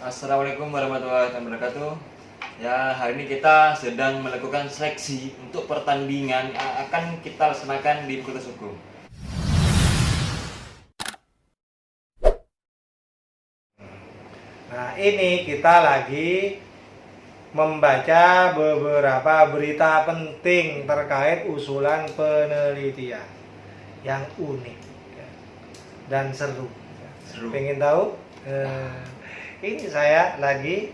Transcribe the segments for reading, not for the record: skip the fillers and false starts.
Assalamualaikum warahmatullahi wabarakatuh. Ya, hari ini kita sedang melakukan seleksi untuk pertandingan yang akan kita laksanakan di Fakultas Hukum. Nah, ini kita lagi membaca beberapa berita penting terkait usulan penelitian yang unik dan seru. Pengen tahu? Ini saya lagi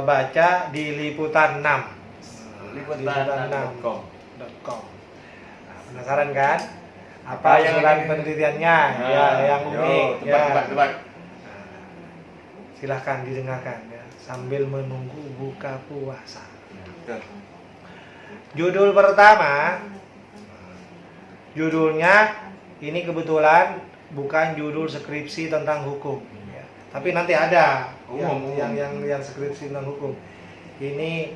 baca di Liputan 6. Liputan6.com. Nah, penasaran kan? Apa usulan penelitiannya? Yang unik. Tebak. Silahkan didengarkan ya, sambil menunggu buka puasa. Judul pertama, judulnya ini kebetulan bukan judul skripsi tentang hukum, ya. Tapi nanti ada yang skripsi tentang hukum. Ini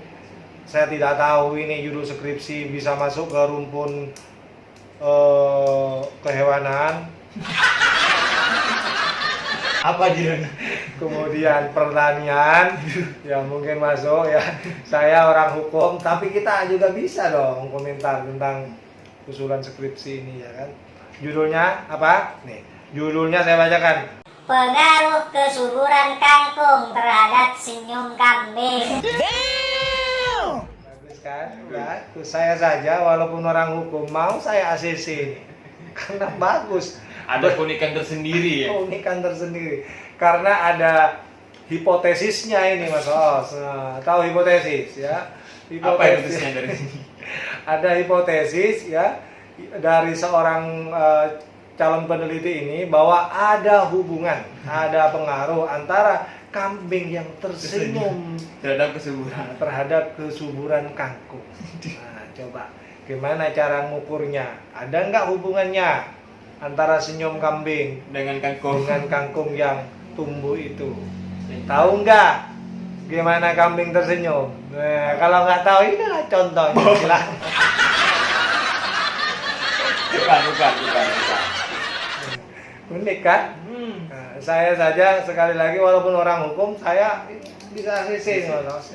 saya tidak tahu ini judul skripsi bisa masuk ke rumpun kehewanan. Apa judulnya? Kemudian pertanian, ya mungkin masuk ya. Saya orang hukum, tapi kita juga bisa dong komentar tentang usulan skripsi ini ya kan. Judulnya apa? Nih, judulnya saya bacakan. Pengaruh kesuburan kangkung terhadap senyum kambing. Bagus kan? Bagus. Saya saja walaupun orang hukum mau saya ACC ini. Karena bagus. Ada keunikan tersendiri ya. Keunikan tersendiri. Karena ada hipotesisnya ini Mas Os. Nah, tahu hipotesis ya? Apa hipotesisnya dari sini? Ada hipotesis ya dari seorang calon peneliti ini bahwa ada hubungan, ada pengaruh antara kambing yang tersenyum terhadap kesuburan kangkung. Nah, coba gimana cara ngukurnya? Ada nggak hubungannya antara senyum kambing dengan kangkung yang tumbuh itu? Tahu nggak gimana kambing tersenyum? Nah, kalau nggak tahu ini lah contohnya. Silahkan. Bukan. Unik kan? Nah, saya saja sekali lagi walaupun orang hukum saya bisa ACC Mas.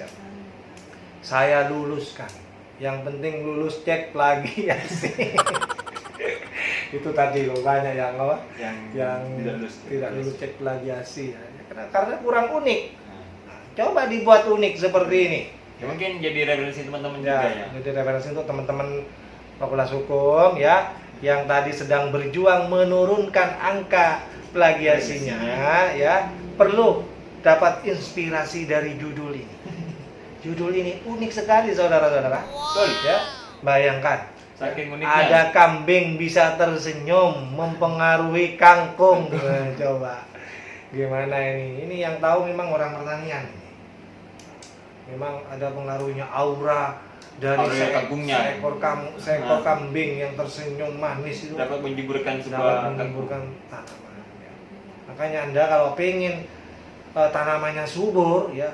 Saya luluskan. Yang penting lulus, cek lagi ya sih. Itu tadi loh banyak yang tidak lulus cek plagiasi ya. Karena kurang unik. Nah, coba dibuat unik seperti ini. Ya, mungkin jadi referensi teman-teman Ya, juga ya. jadi referensi untuk teman-teman Fakultas Hukum ya yang tadi sedang berjuang menurunkan angka plagiasinya ya, perlu dapat inspirasi dari judul ini. Judul ini unik sekali saudara-saudara. Betul Ya, bayangkan. Saking uniknya. Ada kambing bisa tersenyum mempengaruhi kangkung. Nah, coba gimana ini? Ini yang tahu memang orang pertanian. Memang ada pengaruhnya aura dari seekor kambing yang tersenyum manis itu dapat menyuburkan tanaman. Ya. Makanya Anda kalau pengen tanamannya subur ya,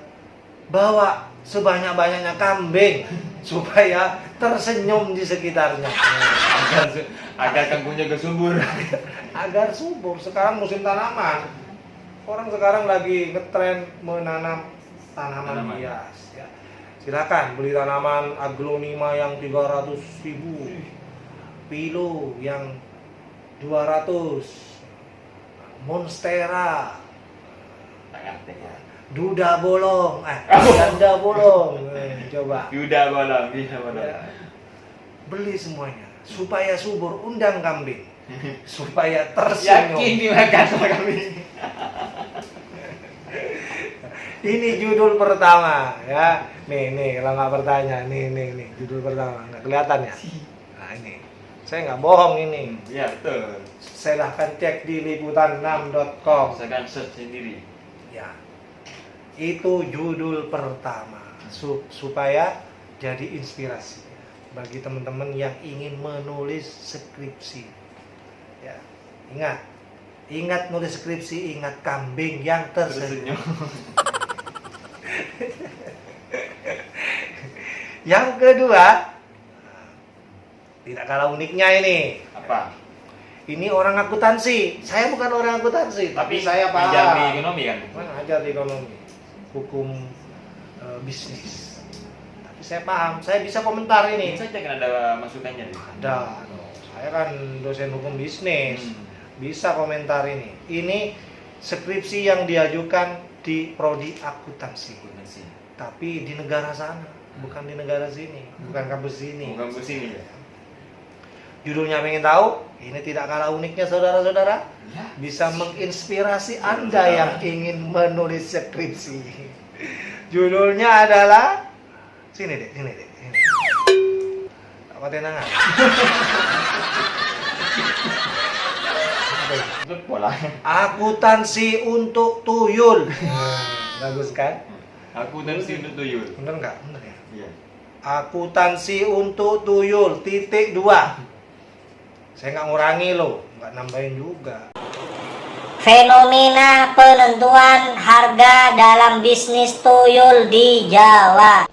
bawa sebanyak-banyaknya kambing supaya tersenyum di sekitarnya. Agar kangkungnya subur. Agar subur. Sekarang musim tanaman. Orang sekarang lagi ngetren menanam tanaman hias ya. Silakan beli tanaman aglonema yang 300.000, pilo yang 200, monstera, duda bolong, ganda bolong. Coba. Duda bolong. Ya. Beli semuanya supaya subur, undang kambing supaya tersenyum. Yakin dimakan sama kambing. Ini judul pertama ya. Nih kalau nggak bertanya, nih judul pertama nggak kelihatan ya. Nah ini, saya nggak bohong ini. Iya betul. Silahkan cek di liputan6.com. Saya akan search sendiri. Ya, itu judul pertama supaya jadi inspirasi bagi teman-teman yang ingin menulis skripsi. Ya, ingat nulis skripsi, ingat kambing yang tersenyum. Yang kedua, tidak kalah uniknya ini. Apa? ini orang akuntansi. Saya bukan orang akuntansi, tapi saya ngajar di paham. ekonomi kan. Ngajar di ekonomi, hukum bisnis. Tapi saya paham, saya bisa komentar ini. Saja kan ada masukannya di Ada, saya kan dosen hukum bisnis, bisa komentar ini. Ini skripsi yang diajukan di prodi akuntansi, tapi di negara sana, bukan di negara sini, bukan kampus sini. Bukan kampus ini ya. Judulnya pengen tahu? Ini tidak kalah uniknya saudara-saudara. Ya. Bisa menginspirasi Anda yang ingin menulis skripsi. Judulnya adalah sini deh. Apa tenangan? Itu pola. Akuntansi untuk tuyul. Bagus kan? Akuntansi untuk tuyul. Bener nggak? Bener ya? Iya. Akuntansi untuk tuyul _2. Saya nggak ngurangi loh, nggak nambahin juga. Fenomena penentuan harga dalam bisnis tuyul di Jawa.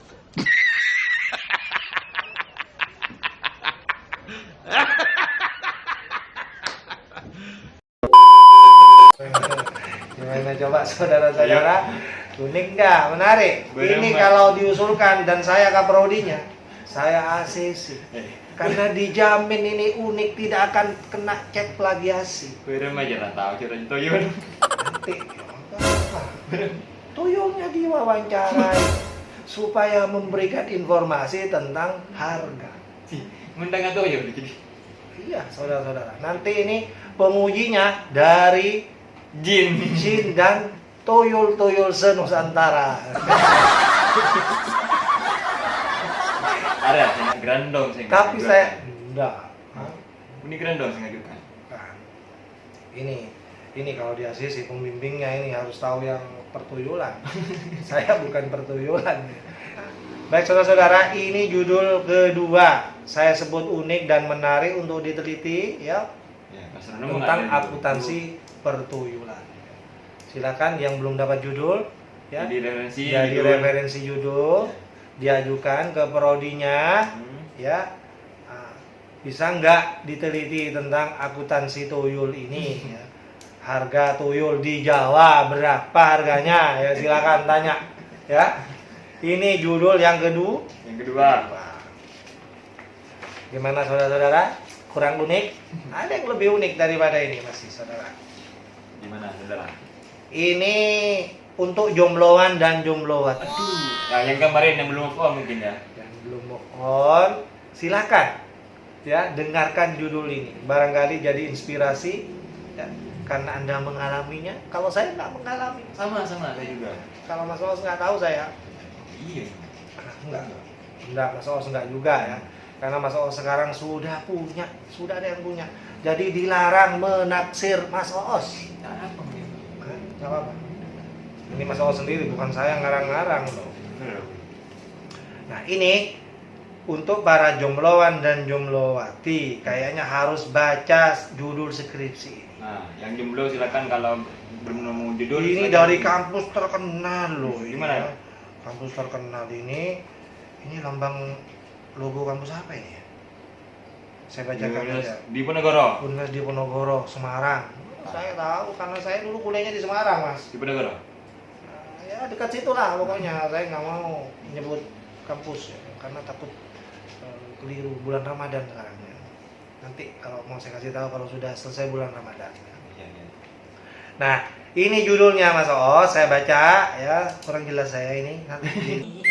Gimana coba saudara-saudara? Unik nggak? Menarik. Ini kalau diusulkan dan saya kaprodinya, saya ACC. Karena dijamin ini unik, tidak akan kena cek plagiasi. Berem aja lah tahu cerita tuyul. Nanti tuyulnya diwawancarai supaya memberikan informasi tentang harga. Ngundang atau tuyul jadi. Iya, saudara-saudara. Nanti ini pengujinya dari jin dan tuyul-tuyul senusantara. Ada saya grandong saya. Tapi saya enggak. Ini grandong saya ngajukan. Bukan. Ini kalau di ACC pembimbingnya ini harus tahu yang pertuyulan. Saya bukan pertuyulan. Baik saudara-saudara, ini judul kedua. Saya sebut unik dan menarik untuk diteliti ya. Tentang akuntansi pertuyulan. Silakan yang belum dapat judul ya. Jadi referensi judul diajukan ke prodinya ya. Bisa nggak diteliti tentang akuntansi tuyul ini ya. Harga tuyul di Jawa berapa harganya ya, silakan tanya ya. Ini judul yang kedua. Gimana saudara-saudara? Kurang unik? Ada yang lebih unik daripada ini masih saudara. Gimana saudara? Ini untuk jombloan dan jomblowat. Nah, yang kemarin yang belum move on mungkin ya. Yang belum move on, silakan ya dengarkan judul ini. Barangkali jadi inspirasi ya, karena Anda mengalaminya. Kalau saya nggak mengalami. Sama saya juga. Kalau Mas Os nggak tahu saya. Iya. Enggak, Mas Os enggak juga ya. Karena Mas Os sekarang sudah ada yang punya. Jadi dilarang menaksir Mas Os. Enggak apa-apa. Ini Mas Os sendiri, bukan saya ngarang-ngarang loh. Nah, ini untuk para jombloan dan jomblowati, kayaknya harus baca judul skripsi ini. Nah, yang jomblo silakan kalau belum nemu judul. Ini dari kampus terkenal loh. Gimana? Ya. Kampus terkenal ini lambang logo kampus apa ini ya? Saya bacakan aja. Diponegoro. Universitas Diponegoro, Semarang. Saya tahu karena saya dulu kuliahnya di Semarang, Mas. Diponegoro. Ya dekat situ lah pokoknya. Saya nggak mau menyebut kampus ya, karena takut keliru bulan Ramadan sekarang ya. Nanti kalau mau saya kasih tahu kalau sudah selesai bulan Ramadan. Ya. Nah, ini judulnya Mas Os, saya baca ya, kurang jelas saya ini nanti.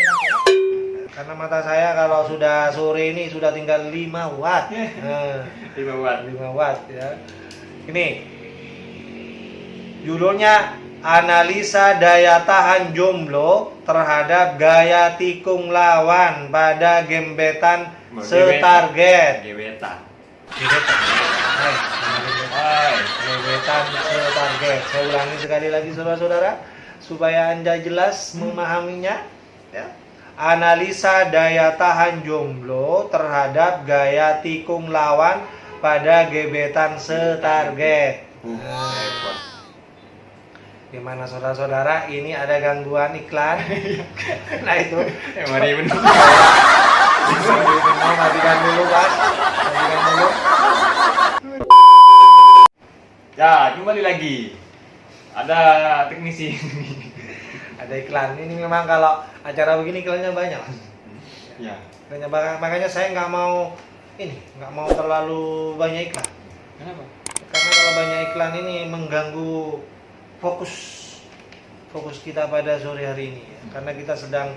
Karena mata saya kalau sudah sore ini sudah tinggal 5 watt. 5 watt ya. Ini judulnya analisa daya tahan jomblo terhadap gaya tikung lawan pada gebetan setarget. Gebetan setarget. Saya ulangi sekali lagi saudara-saudara supaya Anda jelas memahaminya ya. Analisa daya tahan jomblo terhadap gaya tikung lawan pada gebetan setarget. Gimana saudara-saudara? Ini ada gangguan iklan. Nah itu. Mari benar. Matikan dulu, Mas. Matikan dulu. Ya, kembali lagi. Ada teknisi. Ada iklan. Ini memang kalau acara begini iklannya banyak, Mas. Ya. Iklannya banyak, makanya saya nggak mau terlalu banyak iklan. Kenapa? Karena kalau banyak iklan ini mengganggu fokus kita pada sore hari ini ya. Karena kita sedang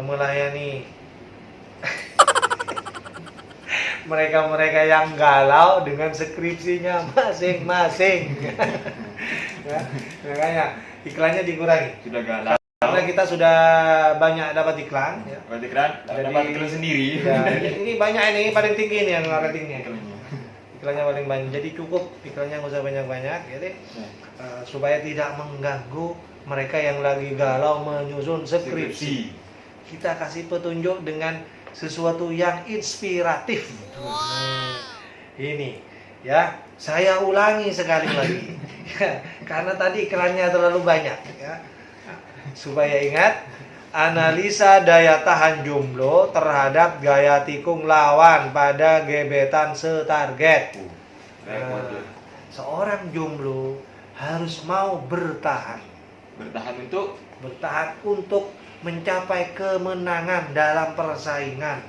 melayani mereka-mereka yang galau dengan skripsinya masing-masing. Ya, makanya iklannya dikurangi. Sudah galau. Karena kita sudah banyak dapat iklan ya. Berarti keren, dapat iklan sendiri. Ya, ini banyak ini paling tinggi nih yang ratingnya. Iklannya. Iklannya paling banyak. Jadi cukup iklannya nggak usah banyak-banyak jadi supaya tidak mengganggu mereka yang lagi galau menyusun skripsi. Kita kasih petunjuk dengan sesuatu yang inspiratif. Ini ya, saya ulangi sekali lagi. Karena tadi iklannya terlalu banyak ya. Supaya ingat, analisa daya tahan jomblo terhadap gaya tikung lawan pada gebetan setarget. Seorang jomblo harus mau bertahan Bertahan untuk mencapai kemenangan dalam persaingan.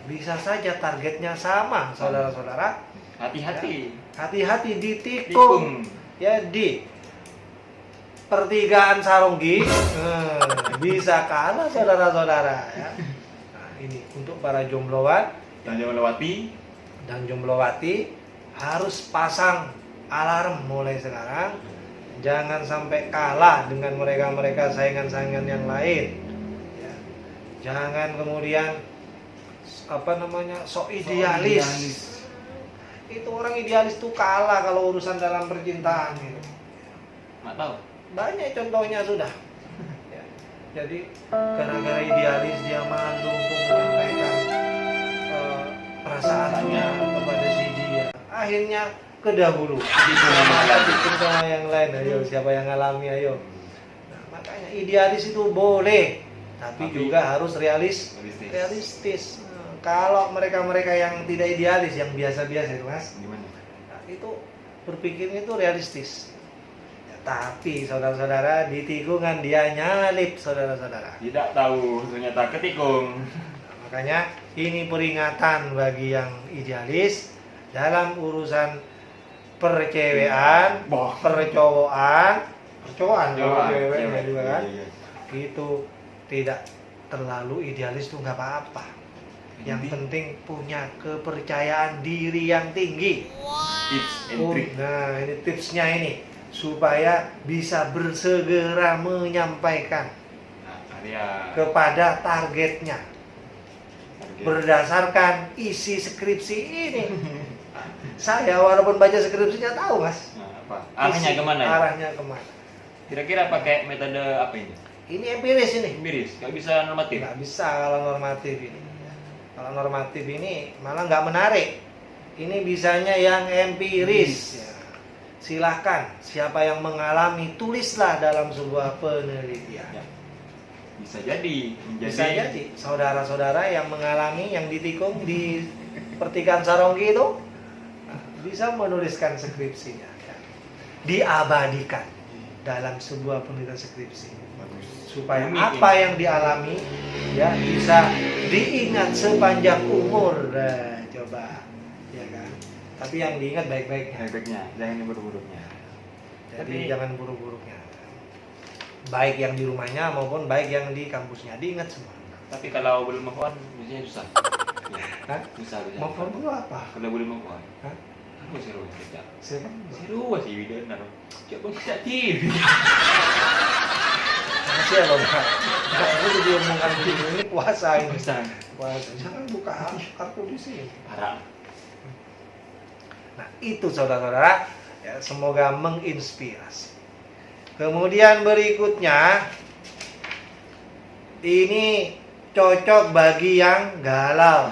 Bisa saja targetnya sama, saudara-saudara. Hati-hati. Hati-hati di tikung. Ya, di pertigaan Saronggi bisa kalah saudara-saudara ya. Nah, ini untuk para jombloan Dan melewati. dan jomblowati harus pasang alarm mulai sekarang. Jangan sampai kalah dengan mereka-mereka saingan-saingan yang lain. Ya. Jangan kemudian sok idealis. Itu orang idealis tuh kalah kalau urusan dalam percintaan gitu. Nggak tahu. Banyak contohnya sudah. Ya. Jadi gara-gara idealis dia malu untuk menyampaikan perasaannya kepada si dia. Akhirnya ke dahulu. Bikin sama yang lain. Ayo, siapa yang ngalami ayo. Nah, makanya idealis itu boleh, tapi juga harus realistis. Kalau mereka-mereka yang tidak idealis, yang biasa-biasa itu, Mas. Gimana? Nah, itu berpikirnya itu realistis. Tapi saudara-saudara di tikungan dia nyalip saudara-saudara. Tidak tahu ternyata ketikung. Nah, makanya ini peringatan bagi yang idealis dalam urusan percewean, percowokan kalau ceweknya juga kan. Iya. Itu tidak terlalu idealis tuh nggak apa-apa. Yang penting punya kepercayaan diri yang tinggi. Tips and trick. Nah, ini tipsnya ini. Supaya bisa bersegera menyampaikan kepada targetnya berdasarkan isi skripsi ini. Saya walaupun baca skripsinya tahu, Mas. Nah, apa? Arahnya kemana ya? Arahnya kemana? Kira-kira pakai metode apa ini? Ini empiris ini. Empiris, nggak bisa normatif. Nggak bisa kalau normatif ini. Kalau normatif ini malah nggak menarik. Ini bisanya yang empiris. Ya. Silahkan, siapa yang mengalami tulislah dalam sebuah penelitian. Ya. Bisa jadi Bisa jadi saudara-saudara yang mengalami yang ditikung di pertigaan Saronggi itu bisa menuliskan skripsinya, ya. Diabadikan dalam sebuah penelitian skripsi supaya apa yang dialami ya bisa diingat sepanjang umur. Nah, coba ya kan. Tapi yang diingat baik-baiknya. Baik-baiknya, jangan yang buruk-buruknya. Jadi jangan buruk-buruknya. Baik yang di rumahnya maupun baik yang di kampusnya diingat semua. Tapi kalau belum move on, biasanya susah. Ya. Hah? Susah. Mau on itu apa? Kalau belum move on. Hah? Aku seru kerja. Siapa? Seru sih video naro. Coba kerja TV. Masih ya Bang. Aku jadi omongan begini ini puasa ini. Puasa. Jangan buka kartu di sini. Parah. Nah, itu saudara-saudara, ya, semoga menginspirasi. Kemudian berikutnya, ini cocok bagi yang galau.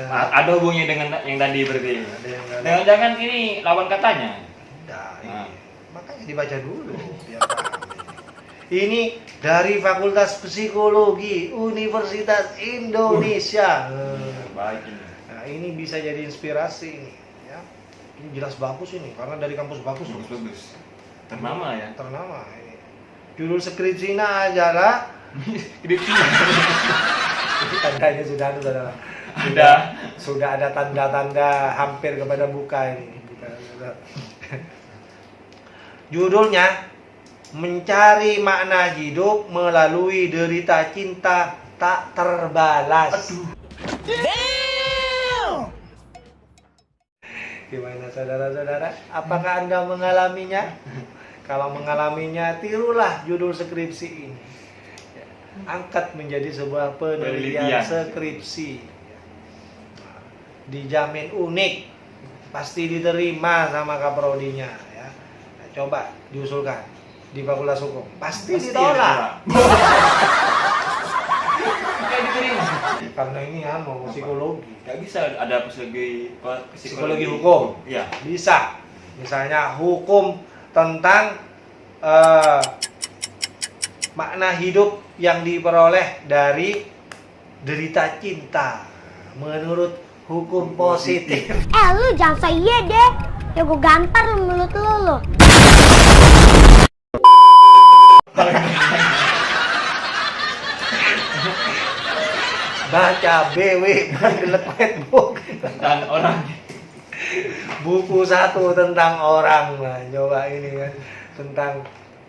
Ada hubungannya dengan yang tadi berarti. Ada yang galau. Jangan-jangan ini lawan katanya. Nah, makanya dibaca dulu biar paham. Ini dari Fakultas Psikologi Universitas Indonesia. Baik ini. Nah, ini bisa jadi inspirasi ini, ya. Ini jelas bagus ini karena dari kampus bagus. Bagus. Ternama ya. Ternama ini. Judul skripsinya adalah Skripsi. tandanya sudah ada, saudara. Sudah ada tanda-tanda hampir kepada buka ini. Judulnya Mencari Makna Hidup Melalui Derita Cinta Tak Terbalas. Aduh. Gimana saudara-saudara? Apakah Anda mengalaminya? Kalau mengalaminya, tirulah judul skripsi ini. Ya, angkat menjadi sebuah penelitian skripsi. Nah, dijamin unik, pasti diterima sama kaprodinya. Ya. Nah, coba diusulkan di Fakultas Hukum, pasti ditolak. Kayak diterima. Karena ini mau psikologi. Gak bisa ada Psikologi hukum. Iya. Bisa. Misalnya hukum tentang makna hidup yang diperoleh dari derita cinta menurut hukum positif. Lu jangan saya deh. Ya gue gampar lu mulut lu. Baca BW Bandelekuet Book Tentang orang. buku 1 tentang orang. Nah, coba ini kan tentang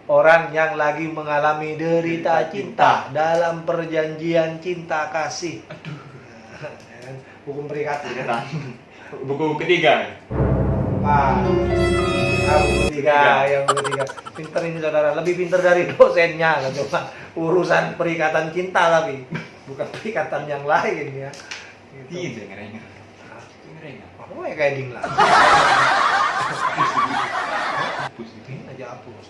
orang yang lagi mengalami derita cinta dalam perjanjian cinta kasih. Nah, kan? Hukum perikatan. Buku ketiga. Yang ketiga. Pinter ini saudara, lebih pinter dari dosennya. Coba urusan perikatan cinta tapi bukan perikatan yang lain ya. Gitu ngerengnya. Oh ya kayak ding lah. Ini aja hapus.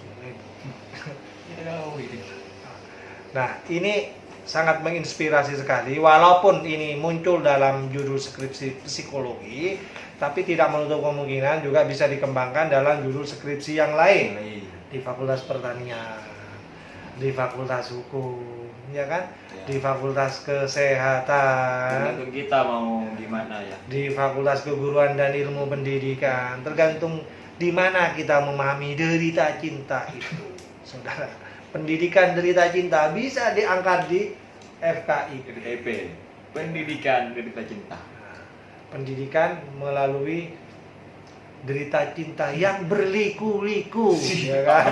Nah ini sangat menginspirasi sekali. Walaupun ini muncul dalam judul skripsi psikologi, tapi tidak menutup kemungkinan juga bisa dikembangkan dalam judul skripsi yang lain di Fakultas Pertanian, di Fakultas Hukum, ya kan? Di Fakultas Kesehatan, Tergantung kita mau gimana ya. di Fakultas Keguruan dan Ilmu Pendidikan, tergantung di mana kita memahami derita cinta itu, saudara. Pendidikan derita cinta bisa diangkat di FKI, PDP, Pendidikan Derita Cinta. pendidikan melalui derita cinta yang berliku-liku, ya kan?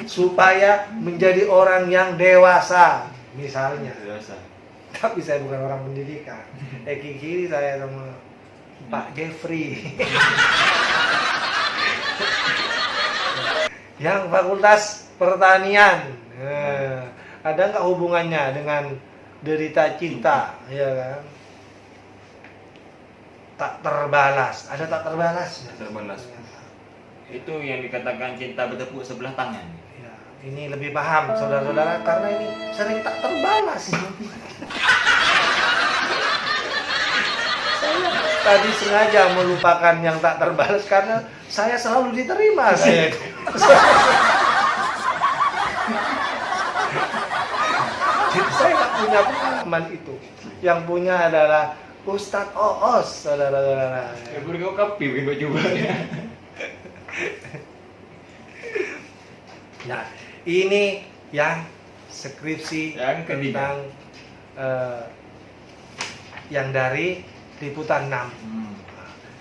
Supaya menjadi orang yang dewasa, misalnya. Biasa. Tapi saya bukan orang pendidikan. Kiri saya sama Pak Jeffrey. Yang Fakultas Pertanian. Ada nggak hubungannya dengan derita cinta, ya kan? Tak terbalas. Ada tak terbalas? Terbalas. Itu yang dikatakan cinta bertepuk sebelah tangan. Ya, ini lebih paham saudara-saudara karena ini sering tak terbalas. Saya tadi sengaja melupakan yang tak terbalas karena saya selalu diterima. Saya itu. Jadi saya nggak punya pengalaman itu. Yang punya adalah Ustadz Oos, saudara-saudara. Ya burung kopi bikin baju ya. Nah, ini yang skripsi Yang ketiga. tentang yang dari Liputan 6.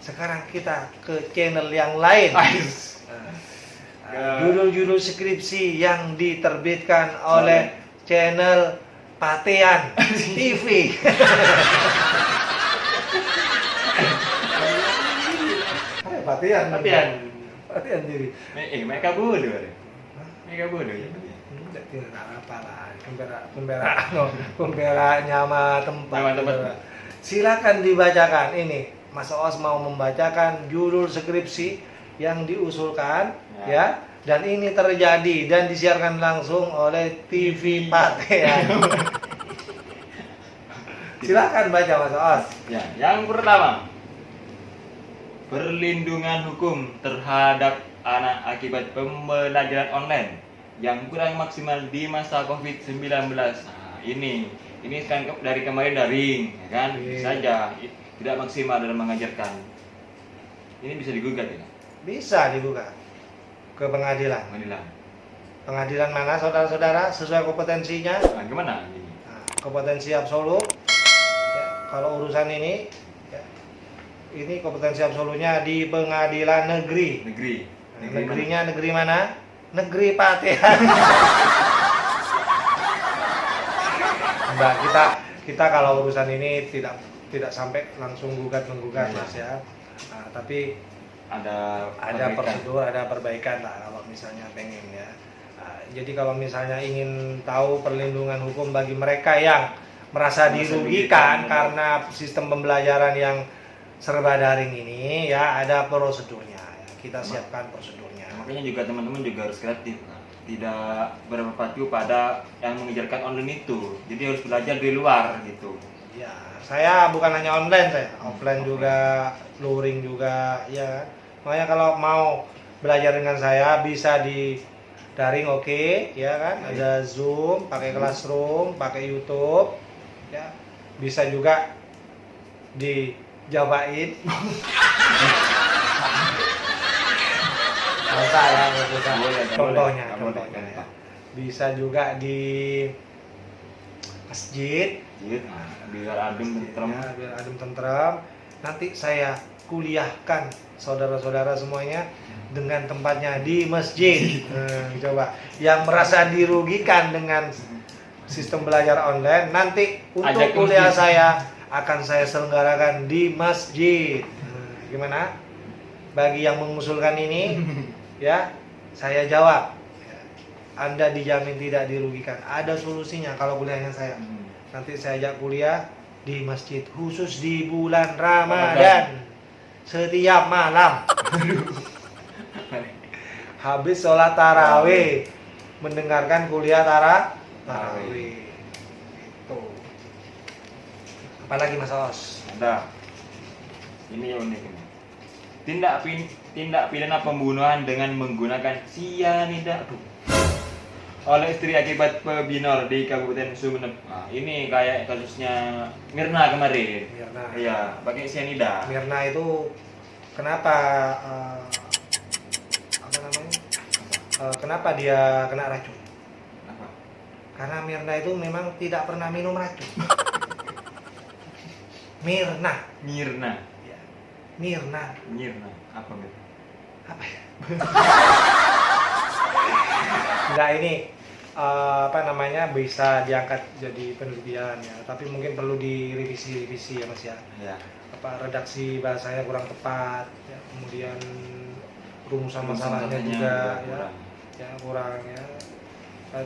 Sekarang kita ke channel yang lain. Judul-judul skripsi yang diterbitkan oleh channel Patean TV. Patean TV. Mereka bodoh. Mereka bodoh ya. Tidak apa lah, pembelaannya sama tempat. Sama tempat. Silakan dibacakan ini. Mas Oos mau membacakan judul skripsi yang diusulkan, ya. Dan ini terjadi dan disiarkan langsung oleh TV Patean. Silakan baca Mas Oos. Ya, yang pertama, perlindungan hukum terhadap anak akibat pembelajaran online yang kurang maksimal di masa COVID-19. Nah, ini kan dari kemarin daring, ya kan? Bisa saja tidak maksimal dalam mengajarkan. Ini bisa digugat ya? Bisa digugat ke pengadilan. Pengadilan. Pengadilan mana saudara-saudara sesuai kompetensinya? Nah, gimana ini? Nah, kompetensi absolut. Ya, kalau urusan ini, ya, ini kompetensi absolutnya di pengadilan negeri. Negeri. Negerinya negeri mana? Negeri Patihan. Mbak, kita kalau urusan ini tidak sampai langsung gugat-menggugat, Mas ya. Nah, tapi Ada perbaikan. prosedur, ada perbaikan lah kalau misalnya pengen ya. Nah, jadi kalau misalnya ingin tahu perlindungan hukum bagi mereka yang merasa dirugikan karena sistem pembelajaran yang serba daring ini, ya ada prosedurnya. Ya, kita siapkan prosedurnya. Makanya juga teman-teman juga harus kreatif, Kak. Tidak berpacu pada yang mengejarkan online itu. Jadi harus belajar di luar gitu. Ya, saya bukan hanya online, saya offline juga, luring juga, ya. Makanya kalau mau belajar dengan saya bisa di daring, oke, ya kan? Ada Zoom, pakai Classroom, pakai YouTube, ya. Bisa juga di Jawain. Bisa ya, bisa. Boleh, Contohnya, boleh. contohnya ya. Bisa juga di masjid. Biar adem tentrem. Ya, biar adem tentrem. Nanti saya kuliahkan saudara-saudara semuanya dengan tempatnya di masjid. Coba yang merasa dirugikan dengan sistem belajar online, nanti untuk Ajak ke kuliah masjid. saya akan saya selenggarakan di masjid. Gimana? Bagi yang mengusulkan ini, ya, saya jawab. Anda dijamin tidak dirugikan. Ada solusinya kalau kuliahnya saya. Nanti saya ajak kuliah di masjid khusus di bulan Ramadan. Setiap malam. Habis sholat tarawih, mendengarkan kuliah tarawih. Itu. Apalagi Mas Os? Ada. Ini yang unik ini. Tindak pidana pembunuhan dengan menggunakan sianida oleh istri akibat pebinor di Kabupaten Sumeneb. Nah, ini kayak kasusnya Mirna kemarin. Mirna. Iya, pakai sianida. Mirna itu kenapa apa namanya? Kenapa dia kena racun? Apa? Karena Mirna itu memang tidak pernah minum racun. Mirna. Mirna. Ya. Mirna. Mirna. Apa Mir? Apa ya? Enggak, ini apa namanya, bisa diangkat jadi penelitian ya, tapi mungkin perlu direvisi ya Mas ya. Ya. Apa redaksi bahasanya kurang tepat ya, kemudian rumusan masalahnya Masalahnya juga kurang. ya kurang ya.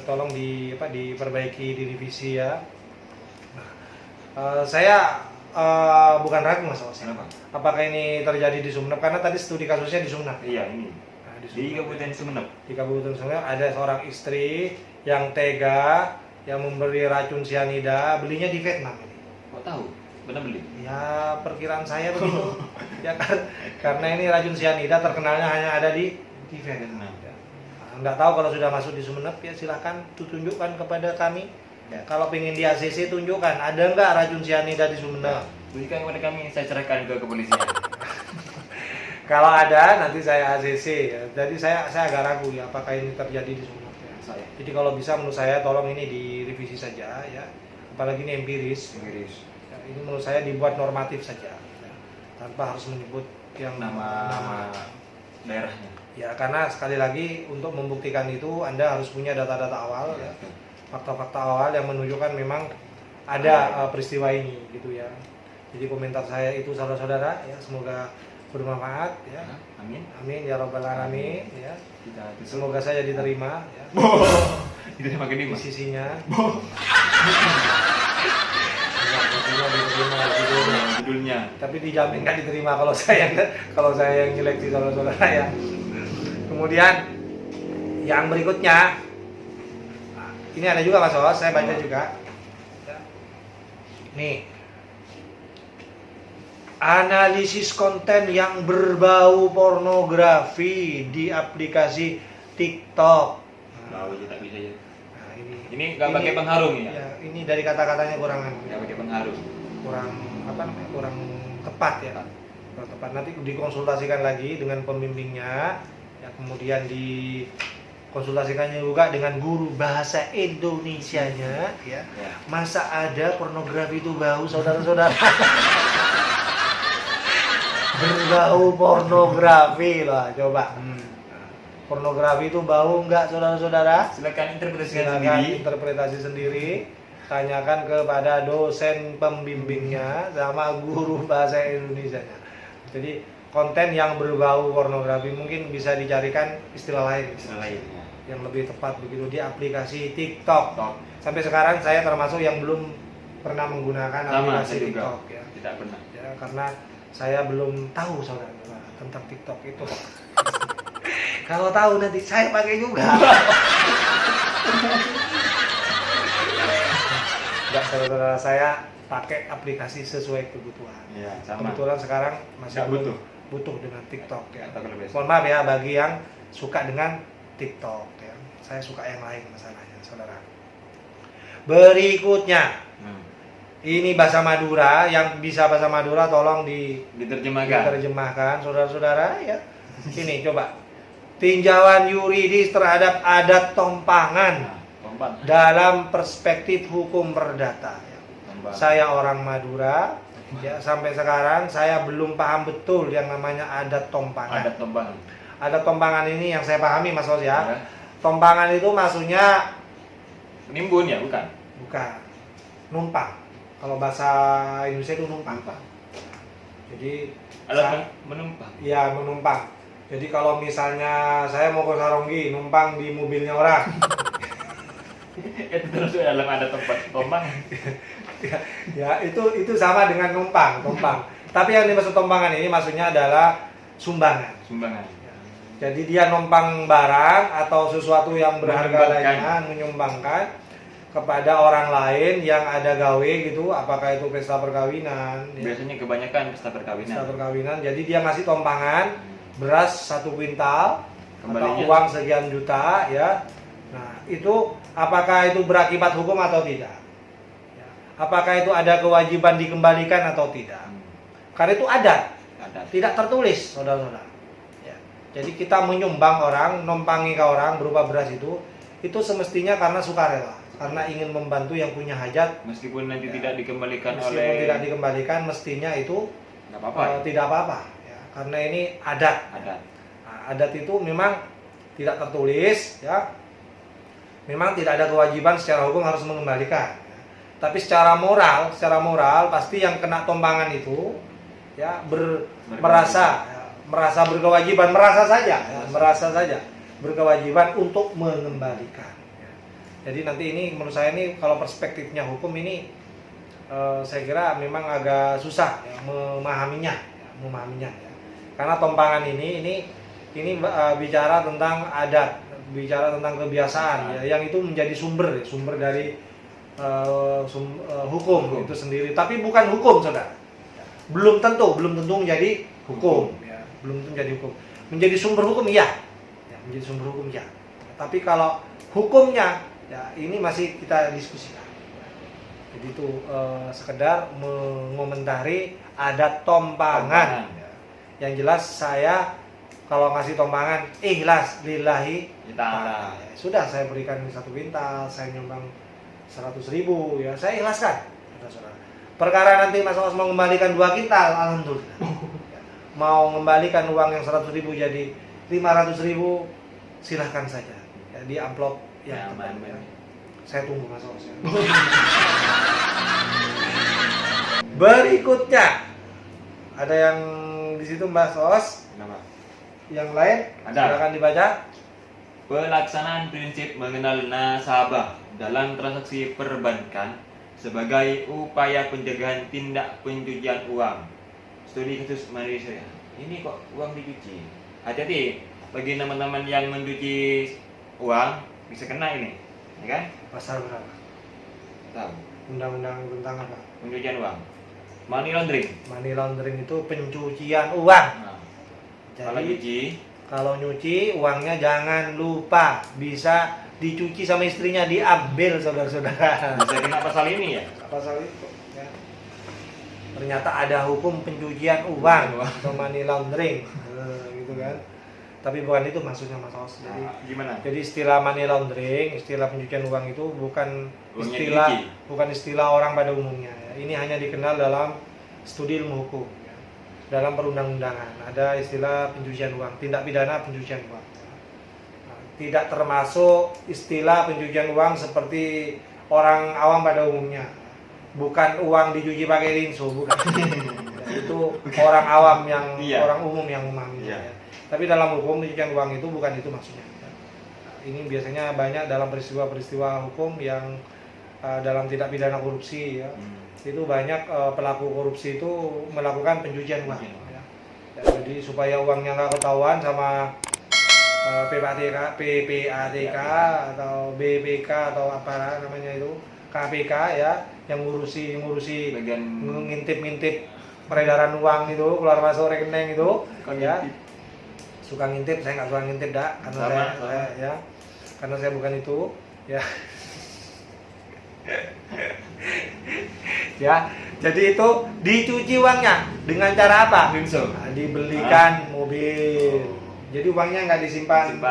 Tolong diperbaiki, direvisi ya. Nah, saya bukan ragu Mas Os. Kenapa? Apakah ini terjadi di Sumeneb? Karena tadi studi kasusnya di Sumeneb. Iya, ini. Nah, Di Kabupaten Sumeneb. Di Kabupaten Sumeneb ada seorang istri yang tega yang memberi racun sianida, belinya di Vietnam ini. Kok tahu? Benar beli? Ya perkiraan saya begitu. Ya karena ini racun sianida terkenalnya hanya ada di Vietnam. Ya. Nah, nggak tahu kalau sudah masuk di Sumeneb ya silahkan tunjukkan kepada kami. Ya, kalau pengen di ACC tunjukkan ada nggak racun sianida di Sumeneb. Berikan kepada kami, saya cerahkan ke kepolisian. Kalau ada nanti saya ACC ya. Jadi saya agak ragu ya apakah ini terjadi di Sumeneb ya. Saya. Jadi kalau bisa menurut saya tolong ini direvisi saja ya. Apalagi ini empiris. Inggris. Ya, ini menurut saya dibuat normatif saja ya. Tanpa harus menyebut yang Nama daerahnya. Ya karena sekali lagi untuk membuktikan itu Anda harus punya data-data awal ya. Fakta-fakta awal yang menunjukkan memang ada peristiwa ini gitu ya. Jadi komentar saya itu saudara-saudara ya, semoga bermanfaat ya. Amin. Amin ya robbal alamin ya. Kita Semoga saya diterima ya. Tidak pakai Di di sisinya. judulnya. Tapi dijamin nggak diterima kalau saya yang nyeleksi saudara-saudara ya. Kemudian yang berikutnya, nah, ini ada juga Mas Os, saya baca juga. Ya. Nih, analisis konten yang berbau pornografi di aplikasi TikTok. Bau aja tak bisa ya. Nah, Ini nggak pakai pengharum ya? Ya, ini dari kata-katanya kurang Nggak pakai pengharum. kurang apa namanya, kurang tepat ya. kurang tepat. Nanti dikonsultasikan lagi dengan pembimbingnya, ya, kemudian dikonsultasikannya juga dengan guru bahasa Indonesianya, ya. Ya. Masa ada pornografi itu bau, saudara-saudara? Berbau pornografi lah, coba. Pornografi itu bau enggak, saudara-saudara? Silakan interpretasikan Silakan sendiri. interpretasi sendiri. Tanyakan kepada dosen pembimbingnya sama guru bahasa Indonesianya. Jadi konten yang berbau pornografi mungkin bisa dicarikan istilah lain, Istilah lain, ya. yang lebih tepat begitu di aplikasi TikTok. Top. Sampai sekarang saya termasuk yang belum pernah menggunakan Sama, aplikasi saya juga. TikTok, ya. Tidak pernah. Ya, karena saya belum tahu saudara tentang TikTok itu. Kalau tahu nanti saya pakai juga. Enggak, saudara, saya pakai aplikasi sesuai kebutuhan. Ya, sama. Kebetulan sekarang masih Nggak belum butuh dengan TikTok, ya. Atau kalau biasa. Mohon maaf ya bagi yang suka dengan TikTok, ya. Saya suka yang lain masalahnya, saudara. Berikutnya, ini bahasa Madura. Yang bisa bahasa Madura tolong Diterjemahkan. diterjemahkan, saudara-saudara, ya. Ini coba. Tinjauan yuridis terhadap adat tompangan Nah, Tompan. dalam perspektif hukum perdata, ya. Tompan. Saya orang Madura, ya, sampai sekarang saya belum paham betul yang namanya adat tompangan. Adat tompan. Adat tompangan ini yang saya pahami, Mas Os, ya. Ya. Tompangan itu maksudnya Nimbun ya, bukan? bukan numpang. Kalau bahasa Indonesia itu numpang, Pak. Jadi Alat menumpang. ya menumpang. Jadi kalau misalnya saya mau ke Saronggi, numpang di mobilnya orang. Itu terus dalam adat tempat tompang. Ya, itu sama dengan numpang. Tapi yang dimaksud tompangan ini maksudnya adalah sumbangan. Sumbangan. Jadi dia numpang barang atau sesuatu yang berharga Menyumbangkan. lainnya, menyumbangkan kepada orang lain yang ada gawe gitu, apakah itu pesta perkawinan, ya, Biasanya kebanyakan pesta perkawinan. pesta perkawinan. Jadi dia ngasih tompangan beras 1 kuintal atau Kembalinya. uang sekian juta, ya. Nah, itu apakah itu berakibat hukum atau tidak? Ya. Apakah itu ada kewajiban dikembalikan atau tidak? Karena itu adat, Adat. tidak tertulis, saudara-saudara. Ya. Jadi kita menyumbang orang, numpangi ke orang berupa beras itu semestinya karena sukarela, karena ingin membantu yang punya hajat. Meskipun nanti Ya. tidak dikembalikan Meskipun oleh tidak dikembalikan, mestinya itu nggak apa-apa. tidak apa-apa, ya. Karena ini adat. Adat. Nah, adat itu memang tidak tertulis, ya. Memang tidak ada kewajiban secara hukum harus mengembalikan. Ya. Tapi secara moral pasti yang kena tompangan itu, ya, merasa berkewajiban, merasa saja berkewajiban untuk mengembalikan. Ya. Jadi nanti ini menurut saya ini kalau perspektifnya hukum ini saya kira memang agak susah, ya, memahaminya. Ya. Karena tompangan ini bicara tentang adat, bicara tentang kebiasaan, ya, yang itu menjadi sumber dari hukum itu sendiri. Tapi bukan hukum, saudara. Belum tentu menjadi hukum, ya. Belum tentu menjadi hukum. Menjadi sumber hukum, iya. Ya, menjadi sumber hukum, ya. Tapi kalau hukumnya, ya, ini masih kita diskusikan. Jadi itu sekedar mengomentari adat tompangan. Ya. Yang jelas saya kalau ngasih tompangan ikhlas lillahi Ta'ala. Ya, sudah saya berikan 1 kuintal, saya nyumbang 100.000, ya saya ikhlaskan, saudara. Perkara nanti Mas Os mau mengembalikan 2 kuintal, alhamdulillah. Ya. Mau mengembalikan uang yang 100.000 jadi 500.000, silahkan saja, ya, di amplop yang Ya, tepat, aman. ya. Saya tunggu Mas Os, ya. Berikutnya ada yang di situ Mas Os, Kenapa? yang lain Ada. silakan dibaca. Pelaksanaan prinsip mengenal nasabah dalam transaksi perbankan sebagai upaya pencegahan tindak pencucian uang. Studi kasus Malaysia. Ini kok uang dicuci? Hati-hati bagi teman-teman yang mencuci uang, bisa kena ini, ya kan? Pasal berapa? Tahu? Undang-undang tentang apa? Pencucian uang. Money laundering. Money laundering itu pencucian uang. Nah, kalau Jadi cuci, kalau nyuci uangnya jangan lupa bisa dicuci sama istrinya, diambil, saudara-saudara. bisa kena pasal ini ya? Pasal itu, ya. ternyata ada hukum pencucian uang atau money laundering, gitu kan. Tapi bukan itu maksudnya Mas Os. Jadi Gimana? Jadi istilah money laundering, istilah pencucian uang itu bukan Uangnya istilah orang pada umumnya. Ya. Ini hanya dikenal dalam studi ilmu hukum. Ya. Dalam perundang-undangan ada istilah pencucian uang, tindak pidana pencucian uang. Nah, tidak termasuk istilah pencucian uang seperti orang awam pada umumnya. Bukan uang dicuci pakai rinso, bukan. Ya, itu orang awam yang orang umum yang memahaminya. Ya. Tapi dalam hukum pencucian uang itu bukan itu maksudnya. Ini biasanya banyak dalam peristiwa-peristiwa hukum yang dalam tindak pidana korupsi ya. Itu banyak pelaku korupsi itu melakukan pencucian uang. Ya. Jadi supaya uangnya nggak ketahuan sama PPATK atau BPK atau apa namanya itu KPK ya, yang ngurusi ngintip peredaran uang itu keluar masuk rekening itu ya. Suka ngintip, saya nggak suka ngintip dah, karena saya ya, karena saya bukan itu ya. Ya, jadi itu dicuci uangnya dengan cara apa? Nah, dibelikan mobil. Jadi uangnya nggak disimpan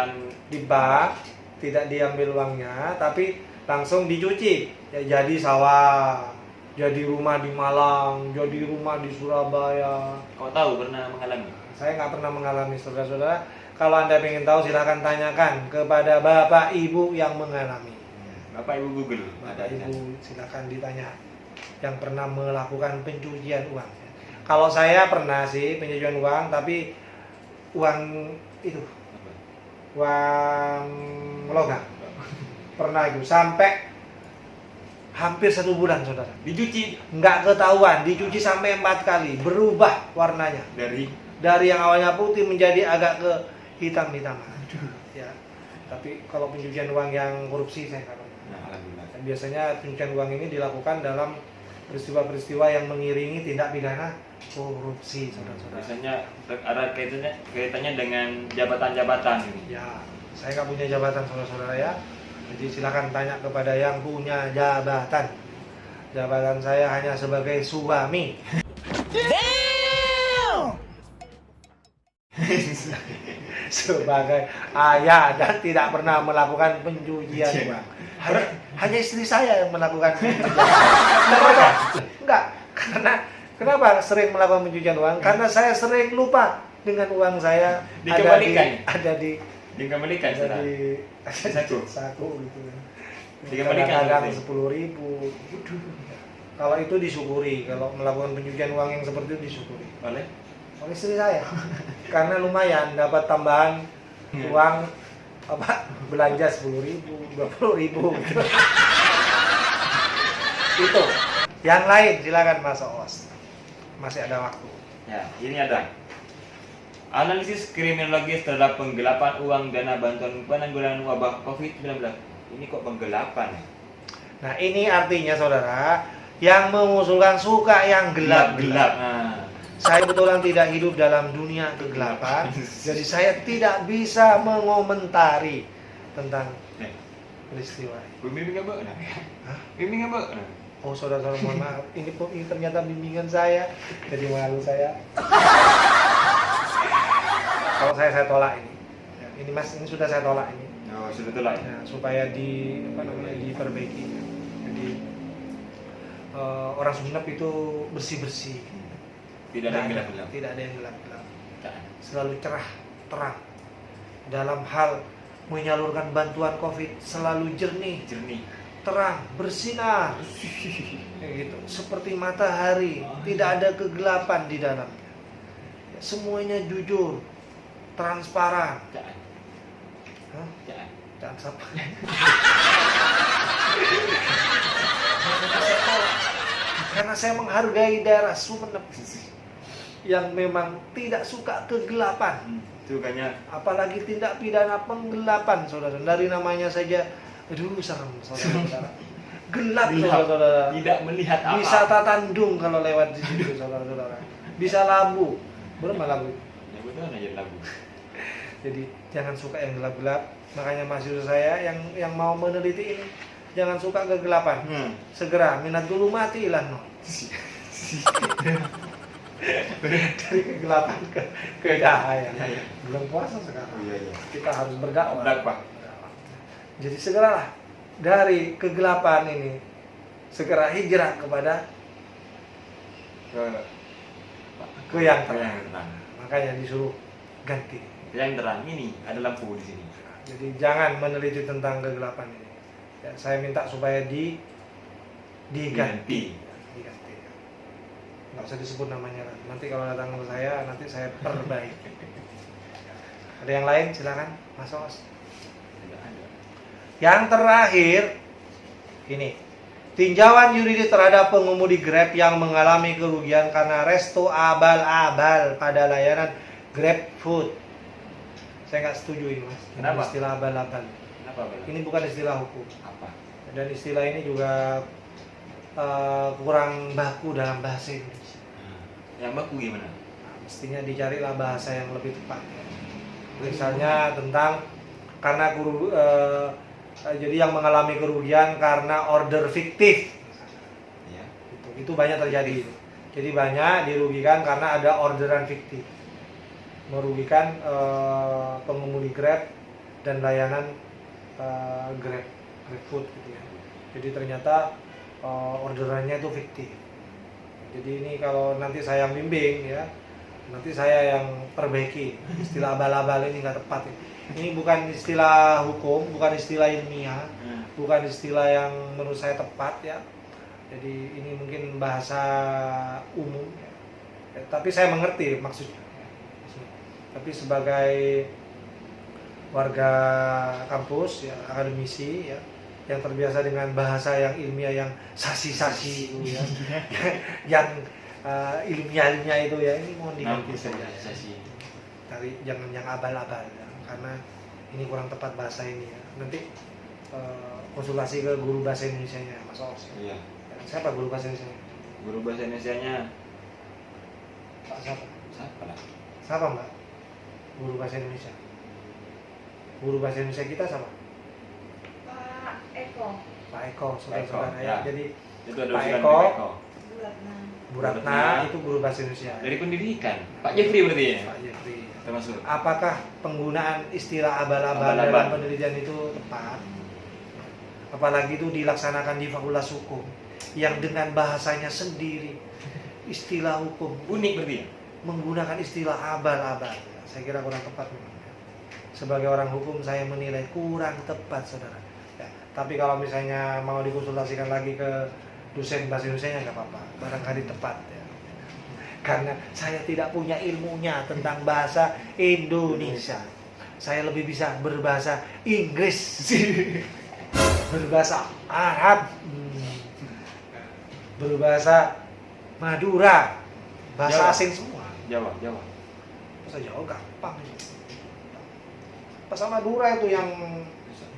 di bank, tidak diambil uangnya, tapi langsung dicuci. Ya, jadi sawah, jadi rumah di Malang, jadi rumah di Surabaya. Kau tahu pernah mengalami? Saya nggak pernah mengalami, saudara-saudara. Kalau Anda ingin tahu, silahkan tanyakan kepada Bapak Ibu yang mengalami. Bapak Ibu Google. Bapak Ibu silahkan ditanya yang pernah melakukan pencucian uang. Kalau saya pernah sih pencucian uang, tapi uang itu, uang logam. Pernah itu sampai hampir 1 bulan, saudara. Dicuci? Nggak ketahuan, dicuci sampai 4 kali, berubah warnanya. Dari yang awalnya putih menjadi agak ke hitam-hitaman. Ya. Tapi kalau pencucian uang yang korupsi saya nggak pernah. Nah, alhamdulillah. Dan biasanya pencucian uang ini dilakukan dalam peristiwa-peristiwa yang mengiringi tindak pidana korupsi, saudara-saudara. Biasanya ada kaitannya dengan jabatan-jabatan ini. Ya, saya nggak punya jabatan, saudara-saudara ya. Jadi silakan tanya kepada yang punya jabatan. Jabatan saya hanya sebagai suami. Sebagai ayah dan tidak pernah melakukan pencucian uang. Hanya istri saya yang melakukan pencucian uang. Enggak, karena kenapa sering melakukan pencucian uang? Karena saya sering lupa dengan uang saya ada di dikembalikan saku gitu. Dikembalikan kadang 10.000. Kalau itu disyukuri, kalau melakukan pencucian uang yang seperti itu disyukuri. Oleh Istri saya. Karena lumayan dapat tambahan uang belanja 10.000, 20.000 gitu. Itu. Yang lain silakan Mas Os. Masih ada waktu. Ya, ini ada analisis kriminologis terhadap penggelapan uang dana bantuan penanggulangan wabah COVID-19. Ini kok penggelapan ya? Nah, ini artinya saudara, yang mengusulkan suka yang gelap-gelap. Nah, saya kebetulan tidak hidup dalam dunia kegelapan, jadi saya tidak bisa mengomentari tentang peristiwa ini. Bimbing apa? Hah? Bimbing apa? Oh, saudara-saudara, mohon maaf. Ini ternyata bimbingan saya, jadi malu saya. Kalau saya tolak ini. Ya, ini Mas, ini sudah saya tolak ini. Oh, sudah tolak. Ya, supaya diperbaiki. Jadi orang Sumenep itu bersih-bersih. Tidak ada yang gelap-gelap. Tidak ada yang gelap-gelap. Selalu cerah, terang. Dalam hal menyalurkan bantuan COVID selalu jernih, terang, bersinar. Kayak gitu. Seperti matahari, tidak ada kegelapan di dalamnya. Ya, semuanya jujur, transparan. Hah? Jangan siapa? Karena saya menghargai daerah Sumenep yang memang tidak suka kegelapan. Sukanya Apalagi tindak pidana penggelapan, saudara. Dari namanya saja, aduh serem, saudara. Gelap, saudara. Tidak melihat apa. Bisa tatandung kalau lewat di situ, saudara-saudara. Bisa labu. Berapa labu? Ya betul aja lagu. Jadi jangan suka yang gelap-gelap. Makanya mahasiswa saya yang mau meneliti ini, jangan suka kegelapan. Segera minat dulu mati ilan no. Dari kegelapan ke cahaya. Iya. Belum puasa sekarang. Iya, iya. Kita harus berdakwah. Berdakwah. Jadi segeralah dari kegelapan ini segera hijrah kepada Ke yang yang terang. terang. Makanya disuruh ganti. Yang terang ini ada lampu di sini. Jadi jangan meneliti tentang kegelapan ini. Ya, saya minta supaya diganti. Diganti. Nggak usah disebut namanya lah. Nanti kalau datang ke saya, nanti saya perbaiki. Ada yang lain? Silakan, Mas Os. Tidak ada. Yang terakhir, ini tinjauan yuridis terhadap pengemudi Grab yang mengalami kerugian karena resto abal-abal pada layanan Grab Food. Saya nggak setuju ini, Mas. Dengan Kenapa? istilah abal-abal. Kenapa, Bel? Ini bukan istilah hukum. Apa? Dan istilah ini juga kurang baku dalam bahasa Indonesia. Yang baku gimana? Nah, mestinya dicarilah bahasa yang lebih tepat. Misalnya tentang karena jadi yang mengalami kerugian karena order fiktif. Ya. Itu banyak terjadi. Jadi banyak dirugikan karena ada orderan fiktif. Merugikan pengemudi Grab dan layanan Grab Food gitu ya. Jadi ternyata orderannya itu fiktif. Jadi ini kalau nanti saya bimbing ya, nanti saya yang perbaiki. Istilah abal-abal ini nggak tepat. Ini bukan istilah hukum, bukan istilah ilmiah, bukan istilah yang menurut saya tepat ya. Jadi ini mungkin bahasa umum ya. Tapi saya mengerti maksudnya. Tapi sebagai warga kampus ya, akademisi ya, yang terbiasa dengan bahasa yang ilmiah yang sasi-sasi itu ya, yang ilmiah-ilmiah itu ya, ini mohon diganti saja. Dari jangan yang abal-abal ya, karena ini kurang tepat bahasa ini ya. Nanti konsultasi ke guru bahasa Indonesianya, Mas Os. Iya. Siapa guru bahasa Indonesia? Guru bahasa Indonesianya Pak siapa? siapa lah? Siapa Mbak? Guru bahasa Indonesia. Guru bahasa Indonesia kita siapa? Pak Eko. Pak Eko, saudara-saudara ya. Ya. Jadi Itu ada Pak usulan Eko. dari Eko. Bulatna. Bu Ratna itu guru bahasa Indonesia. Dari pendidikan. Pak Jeffrey berarti ya? Pak Jeffrey. Termasuk. Apakah penggunaan istilah abal-abal Abal-abal. dalam penelitian itu tepat? Apalagi itu dilaksanakan di fakultas hukum yang dengan bahasanya sendiri, istilah hukum Unik berarti ya? menggunakan istilah abal-abal. Saya kira kurang tepat memang. Sebagai orang hukum saya menilai kurang tepat, saudara. Ya, tapi kalau misalnya mau dikonsultasikan lagi ke dosen bahasa Indonesia nggak apa-apa, barangkali tepat ya. Karena saya tidak punya ilmunya tentang bahasa Indonesia. Saya lebih bisa berbahasa Inggris, berbahasa Arab, berbahasa Madura, bahasa Jawa. asing semua. Jawa. Bahasa Jawa gampang. Bahasa Madura itu yang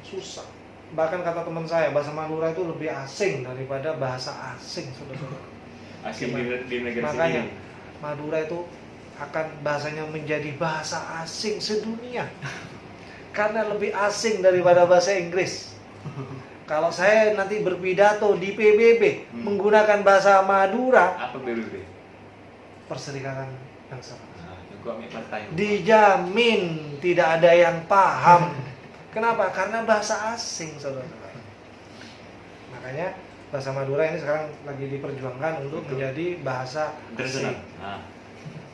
susah. Bahkan kata teman saya, bahasa Madura itu lebih asing daripada bahasa asing, saudara-saudara. Asing di negara Makanya sendiri. Madura itu akan bahasanya menjadi bahasa asing sedunia. Karena lebih asing daripada bahasa Inggris. Kalau saya nanti berpidato di PBB menggunakan bahasa Madura, Apa BBB? Perserikatan Bangsa. Nah, juga ambil partai. Dijamin tidak ada yang paham. Kenapa? Karena bahasa asing, saudara-saudara. Makanya bahasa Madura ini sekarang lagi diperjuangkan untuk menjadi bahasa Internasional. asing. Nah,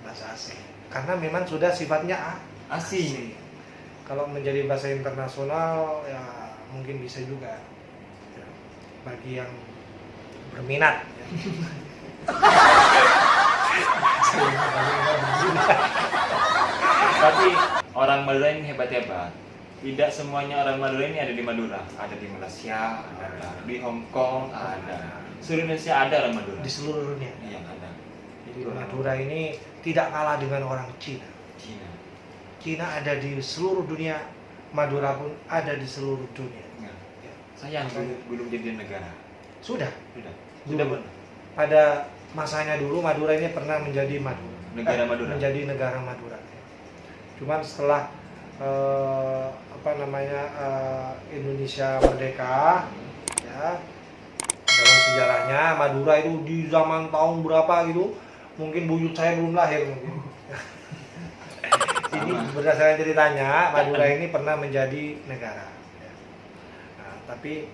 Bahasa asing. Karena memang sudah sifatnya asing. Kalau menjadi bahasa internasional ya mungkin bisa juga ya, bagi yang berminat. Ya. Tapi orang Madura ini hebat-hebat. Tidak semuanya orang Madura ini ada di Madura. Ada di Malaysia, ada di Hong Kong, ada. Seluruh Indonesia ada orang Madura. Di seluruh dunia. Iya, ada. Jadi Madura ini tidak kalah dengan orang Cina. Cina. Cina ada di seluruh dunia, Madura pun ada di seluruh dunia. Enggak. Ya. Sayang belum jadi negara. Sudah. Sudah. Dulu. Sudah pun. Pada masanya dulu Madura ini pernah menjadi Negara Madura. menjadi negara Madura. Cuman setelah Indonesia merdeka, ya, dalam sejarahnya Madura itu di zaman tahun berapa gitu, mungkin buyut saya belum lahir mungkin. Ini berdasarkan ceritanya Madura ini pernah menjadi negara. Nah, tapi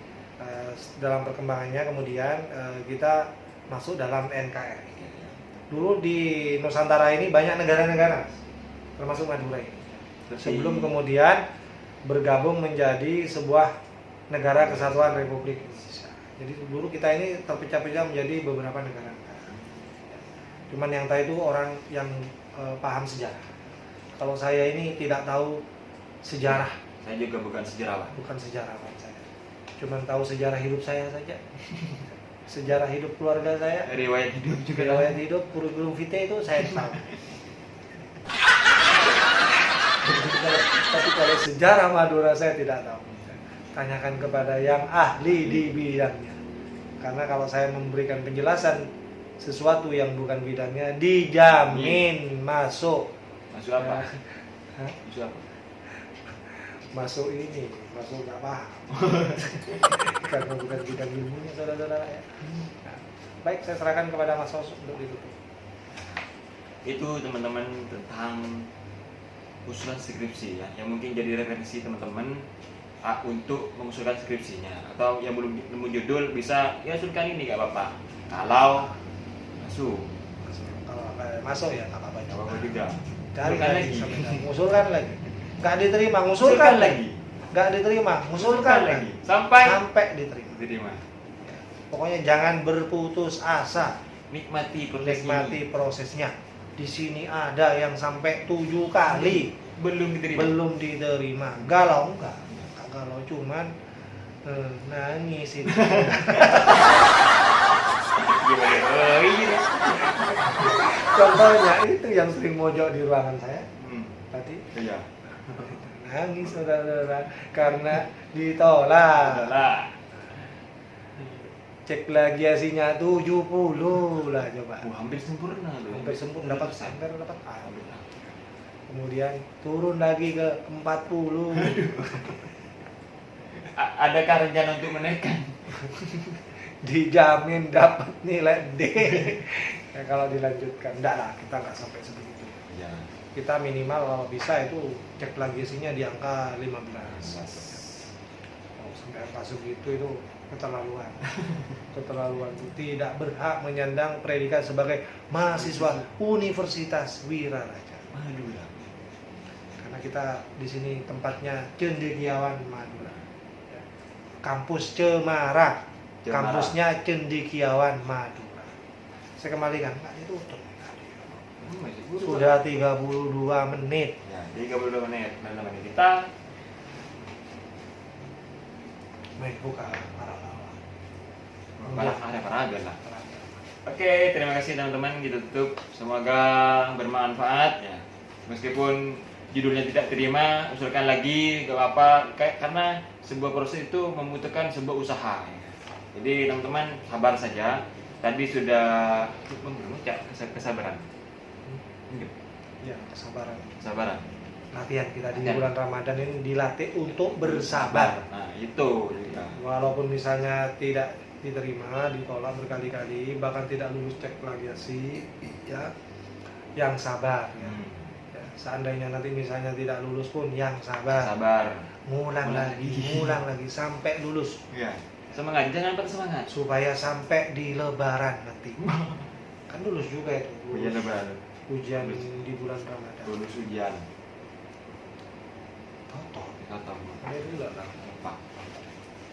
dalam perkembangannya kemudian kita masuk dalam NKRI. Dulu di Nusantara ini banyak negara-negara, termasuk Madura ini. Sebelum kemudian bergabung menjadi sebuah negara kesatuan Republik Indonesia. Jadi dulu kita ini terpecah-pecah menjadi beberapa negara-negara. Cuman yang tahu itu orang yang paham sejarah. Kalau saya ini tidak tahu sejarah. Saya juga bukan sejarawan. Bukan sejarawan saya. Cuman tahu sejarah hidup saya saja. Sejarah hidup keluarga saya. Riwayat hidup juga. Riwayat hidup, kurikulum vitae itu saya tahu. Tapi kalau sejarah Madura saya tidak tahu. Tanyakan kepada yang ahli di bidangnya. Karena kalau saya memberikan penjelasan sesuatu yang bukan bidangnya, dijamin masuk. Masuk apa? Hah? Masuk apa? Masuk ini, masuk nggak paham. Karena bukan bidang ilmunya, saudara-saudara ya. Nah, baik, saya serahkan kepada Mas Sos untuk ditutup. Itu teman-teman tentang usulan skripsi ya, yang mungkin jadi referensi teman-teman untuk mengusulkan skripsinya, atau yang belum nemu judul bisa ya usulkan ini nggak apa-apa. Kalau masuk, Kalau masuk ya nggak apa-apa. nggak apa-apa juga. Cari Usulkan lagi, lagi. ngusulkan lagi. Nggak diterima, ngusulkan lagi. Nggak diterima, ngusulkan lagi. Sampai diterima. Diterima. Pokoknya jangan berputus asa, Nikmati proses nikmati ini. prosesnya. Di sini ada yang sampai 7 kali Belum diterima. belum diterima. Galau enggak galau, cuman nangis itu. Oh, iya. Contohnya itu yang sering mojok di ruangan saya tadi. Iya. Nangis saudara karena ditolak. Adalah. Cek plagiasinya 70 lah coba. Hampir sempurna loh. Hampir sempurna, dapat persen. hampir dapat A. Kemudian turun lagi ke 40. Adakah rencana untuk menaikkan? Dijamin dapat nilai D. Ya, kalau dilanjutkan enggak lah, kita nggak sampai sebegitu. Ya. Kita minimal kalau bisa itu cek plagiasinya di angka 15. Oh, sampai angka segitu itu keterlaluan. Keterlaluan, tidak berhak menyandang predikat sebagai mahasiswa Universitas Wiraraja. Madura. Karena kita di sini tempatnya Cendekiawan Madura. Ya. Kampus Cemara. Kampusnya Cendekiawan Madura. Saya kembalikan, nggak ditutup. Sudah 32 menit. Ya, 32 menit. Teman-teman kita Baik, buka para lah. Oke, terima kasih teman-teman, kita tutup. Semoga bermanfaat ya. Meskipun judulnya tidak terima, usulkan lagi, gak apa-apa. Karena sebuah proses itu membutuhkan sebuah usaha. Ya. Jadi teman-teman sabar saja. Tadi sudah kesabaran. Ya, kesabaran. Kesabaran. Latihan kita di Latihan. bulan Ramadan ini dilatih untuk bersabar. Nah, itu. Ya. Walaupun misalnya tidak diterima, ditolak berkali-kali, bahkan tidak lulus cek plagiasi, ya, yang sabar. Ya. Ya, seandainya nanti misalnya tidak lulus pun yang sabar. Sabar. Ngulang Ngulang lagi, lagi. ngulang lagi sampai lulus. Ya. Semangat, jangan patah semangat. Supaya sampai di Lebaran nanti. Kan lulus juga itu. Ujian lebaran. Ujian Lulus. di bulan Ramadan. Lulus ujian. Toto. Kata Ada juga lah. Pak.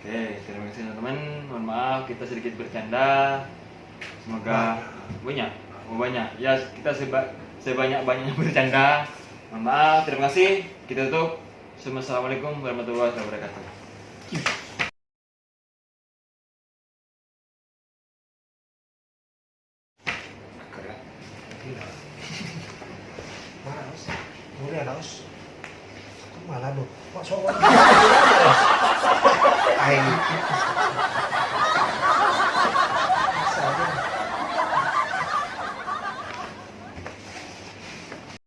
Oke, terima kasih teman-teman. Mohon maaf kita sedikit bercanda. Semoga banyak. Ya, kita sebanyak-banyaknya bercanda. Mohon maaf, terima kasih. Kita tutup. Assalamualaikum warahmatullahi wabarakatuh. Mana Aus? Mulia Aus. Kok malah lu? Kok soal?